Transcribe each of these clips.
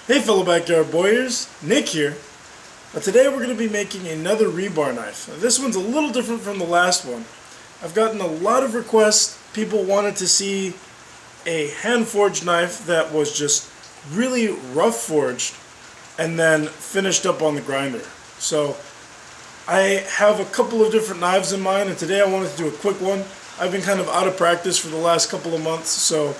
Hey fellow backyard boyers, Nick here. Today we're going to be making another rebar knife. This one's a little different from the last one. I've gotten a lot of requests. People wanted to see a hand forged knife that was just really rough forged and then finished up on the grinder. So I have a couple of different knives in mind, and today I wanted to do a quick one. I've been kind of out of practice for the last couple of months, so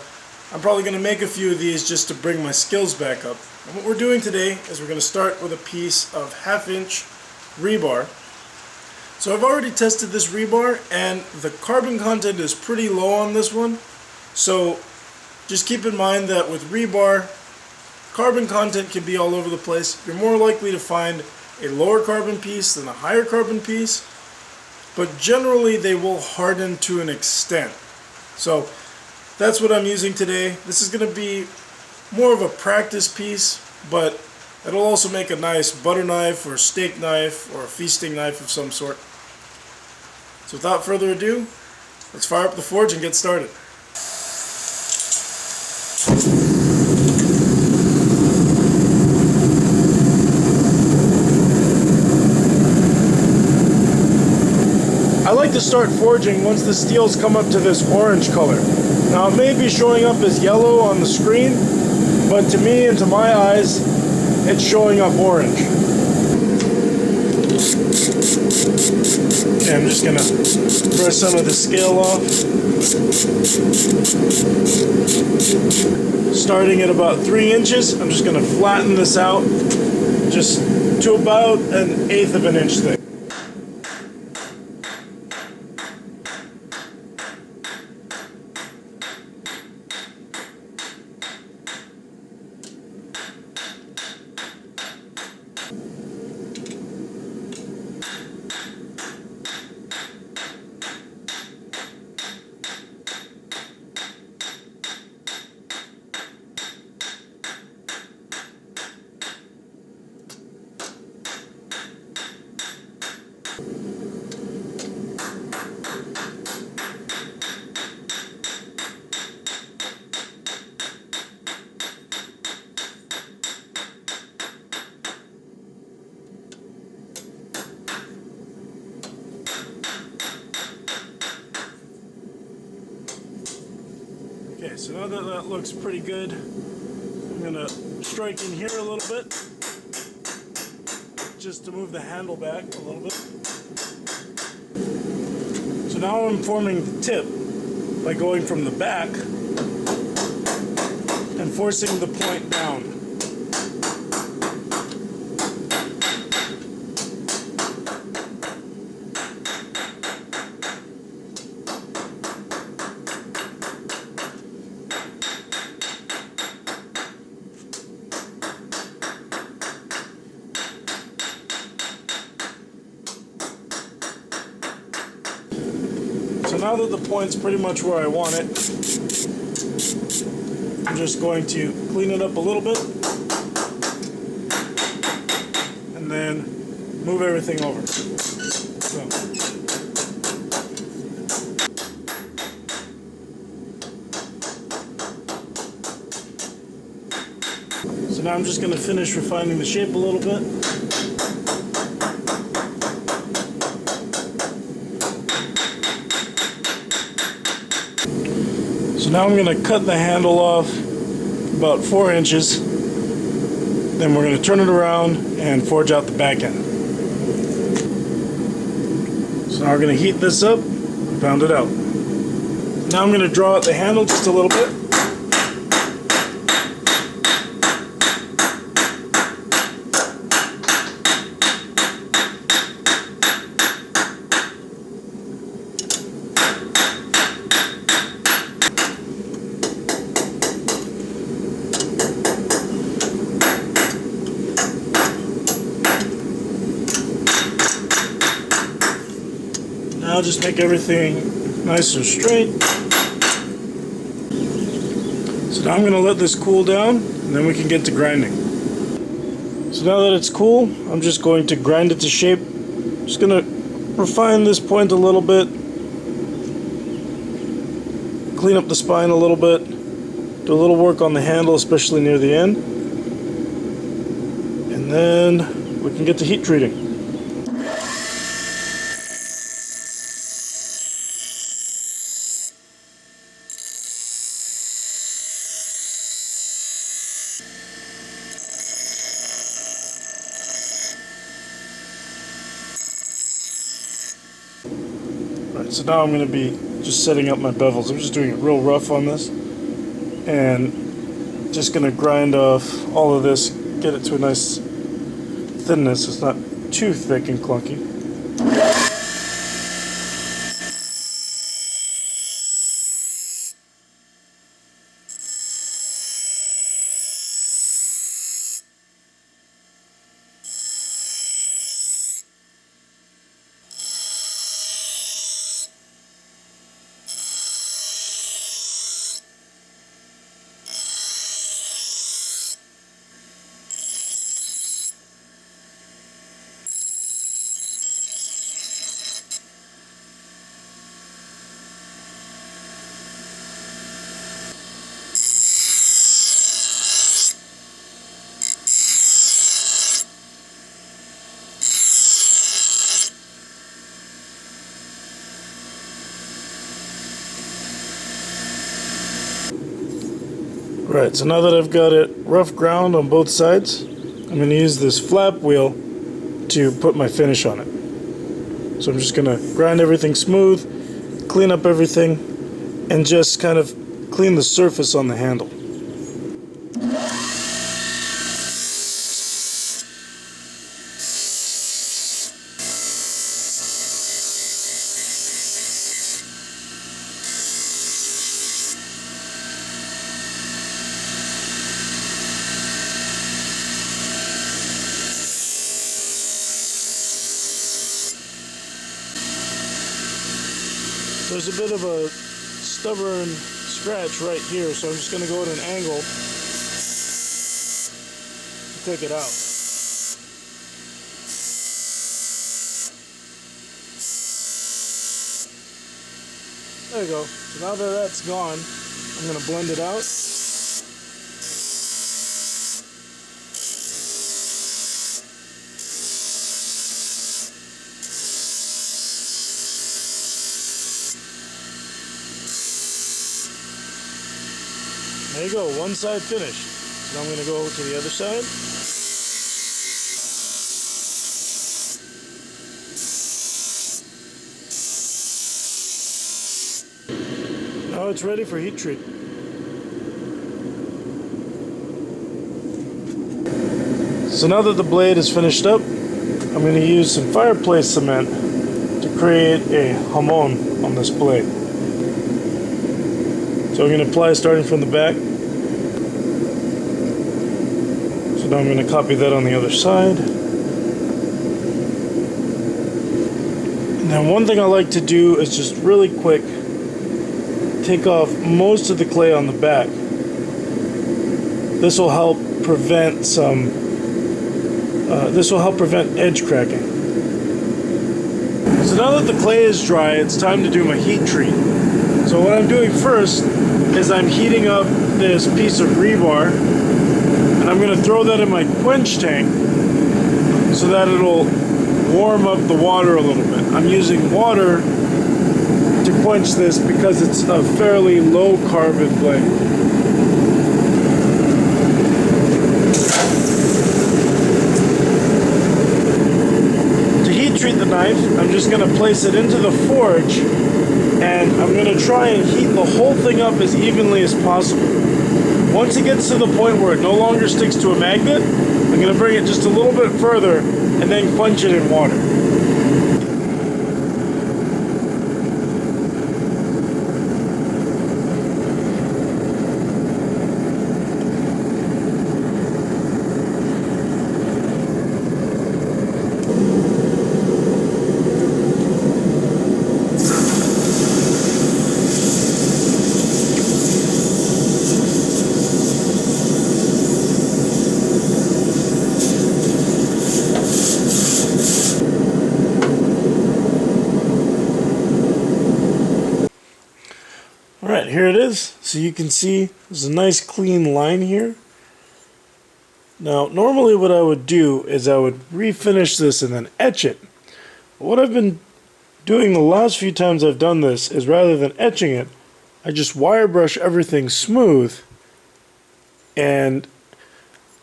I'm probably going to make a few of these just to bring my skills back up. And what we're doing today is we're going to start with a piece of 1/2 inch rebar. So I've already tested this rebar and the carbon content is pretty low on this one. So just keep in mind that with rebar, carbon content can be all over the place. You're more likely to find a lower carbon piece than a higher carbon piece, but generally they will harden to an extent. So that's what I'm using today. This is going to be more of a practice piece, but it'll also make a nice butter knife or steak knife or a feasting knife of some sort. So without further ado, let's fire up the forge and get started. I like to start forging once the steels come up to this orange color. Now it may be showing up as yellow on the screen, but to me and to my eyes, it's showing up orange. Okay, I'm just going to brush some of the scale off. Starting at about 3 inches, I'm just going to flatten this out just to about 1/8 of an inch thick. Okay, so now that that looks pretty good, I'm going to strike in here a little bit, just to move the handle back a little bit. So now I'm forming the tip by going from the back and forcing the point down. So now that the point's pretty much where I want it, I'm just going to clean it up a little bit and then move everything over. So now I'm just going to finish refining the shape a little bit. So now I'm going to cut the handle off about 4 inches, then we're going to turn it around and forge out the back end. So now we're going to heat this up and pound it out. Now I'm going to draw out the handle just a little bit. Now just make everything nice and straight. So now I'm going to let this cool down and then we can get to grinding. So now that it's cool, I'm just going to grind it to shape. Just going to refine this point a little bit, clean up the spine a little bit, do a little work on the handle, especially near the end. then we can get to heat treating. Alright, so now I'm going to be just setting up my bevels. I'm just doing it real rough on this, and just going to grind off all of this, get it to a nice thinness. It's not too thick and clunky. Right, so now that I've got it rough ground on both sides, I'm going to use this flap wheel to put my finish on it. So I'm just going to grind everything smooth, clean up everything, and just kind of clean the surface on the handle. There's a bit of a stubborn scratch right here, so I'm just going to go at an angle to take it out. There you go. So now that that's gone, I'm going to blend it out. There you go, one side finished. So now I'm going to go to the other side. Now it's ready for heat treat. So now that the blade is finished up, I'm going to use some fireplace cement to create a Hamon on this blade. So I'm going to apply starting from the back. So now I'm going to copy that on the other side. And then one thing I like to do is just really quick take off most of the clay on the back. This will help prevent edge cracking. So now that the clay is dry, it's time to do my heat treat. So what I'm doing first is I'm heating up this piece of rebar, and I'm going to throw that in my quench tank so that it'll warm up the water a little bit. I'm using water to quench this because it's a fairly low carbon blade. To heat treat the knife, I'm just going to place it into the forge, and I'm going to try and heat the whole thing up as evenly as possible. Once it gets to the point where it no longer sticks to a magnet, I'm going to bring it just a little bit further and then quench it in water. Alright, here it is. So you can see there's a nice clean line here. Now, normally what I would do is I would refinish this and then etch it. But what I've been doing the last few times I've done this is rather than etching it, I just wire brush everything smooth, and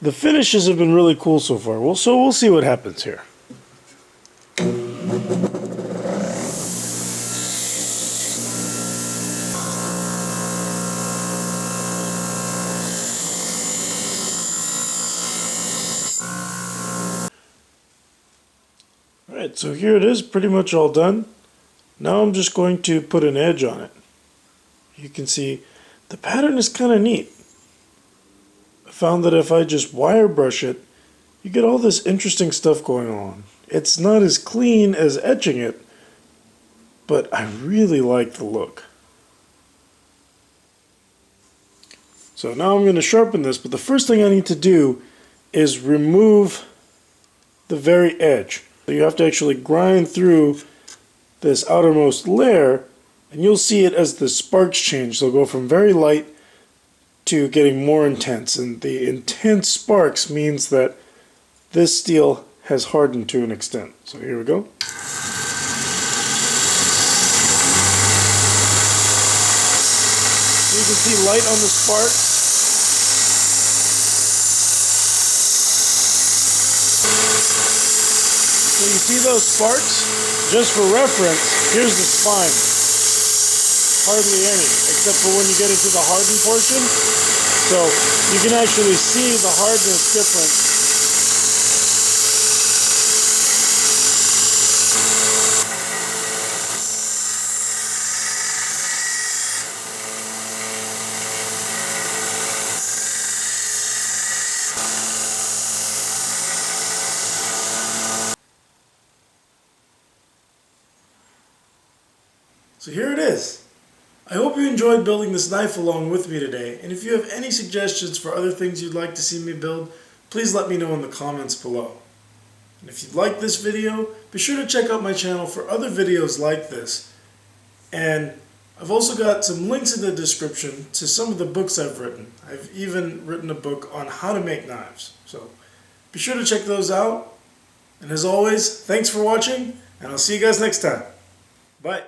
the finishes have been really cool so far. So we'll see what happens here. Alright, so here it is, pretty much all done. Now I'm just going to put an edge on it. You can see the pattern is kind of neat. I found that if I just wire brush it, you get all this interesting stuff going on. It's not as clean as etching it, but I really like the look. So now I'm going to sharpen this, but the first thing I need to do is remove the very edge. So you have to actually grind through this outermost layer, and you'll see it as the sparks change. They'll go from very light to getting more intense, and the intense sparks means that this steel has hardened to an extent. So here we go. You can see light on the sparks. So you see those sparks? Just for reference, here's the spine. Hardly any, except for when you get into the hardened portion. So you can actually see the hardness difference. So here it is. I hope you enjoyed building this knife along with me today, and if you have any suggestions for other things you'd like to see me build, please let me know in the comments below. And if you like this video, be sure to check out my channel for other videos like this. And I've also got some links in the description to some of the books I've written. I've even written a book on how to make knives. So be sure to check those out. And as always, thanks for watching, and I'll see you guys next time. Bye.